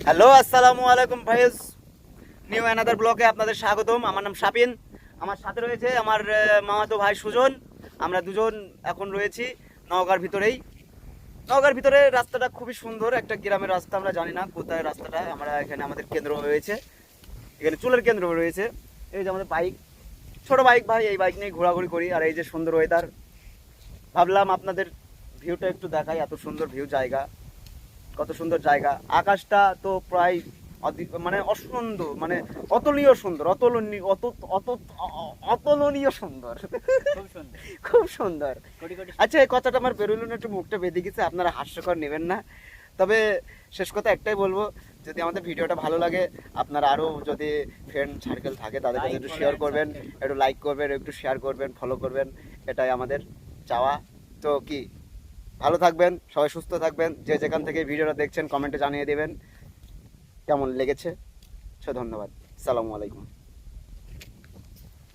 Hello, আসসালামু আলাইকুম vice. New another ব্লগে আপনাদের স্বাগতম। আমার নাম শাপিন। আমার সাথে রয়েছে আমার মামাতো ভাই সুজন। আমরা দুজন এখন রয়েছি নওগাঁর ভিতরেই। নওগাঁর ভিতরে রাস্তাটা খুবই সুন্দর, একটা গ্রামের রাস্তা। আমরা জানি না কোথায় রাস্তাটা। আমরা এখানে আমাদের কেন্দ্র রয়েছে, এখানে চুলের কেন্দ্র রয়েছে। এই যে আমাদের বাইক, ছোট বাইক ভাই, এই বাইক নিয়ে ঘোরাঘুরি করি। আর এই যে সুন্দর ওয়েদার, ভাবলাম আপনাদের ভিউটা একটু দেখাই। এত সুন্দর ভিউ, জায়গা কত সুন্দর জায়গা। আকাশটা তো প্রায় মানে অসুন্দর, মানে অতুলনীয় সুন্দর, অতুলনীয় অতুলনীয় সুন্দর, খুব সুন্দর। খুব সুন্দর। কোটি কোটি আচ্ছা, এই কথাটা আমার বেরোলো না, একটু মুখটা বেঁধে গেছে, আপনারা হাস্যকর নেবেন না। তবে শেষ কথা একটাই বলবো, যদি আমাদের ভিডিওটা ভালো লাগে, আপনারা আরও যদি ফ্রেন্ড সার্কেল থাকে তাদের কাছে Like, একটু follow শেয়ার and করবেন, subscribe একটু লাইক করবেন, একটু শেয়ার করবেন, ফলো করবেন। এটাই আমাদের চাওয়া। তো কি, ভালো থাকবেন, সবাই সুস্থ থাকবেন। যে যেখান থেকে ভিডিওটা দেখছেন কমেন্টে জানিয়ে দেবেন কেমন লেগেছে। ধন্যবাদ। সালামু আলাইকুম।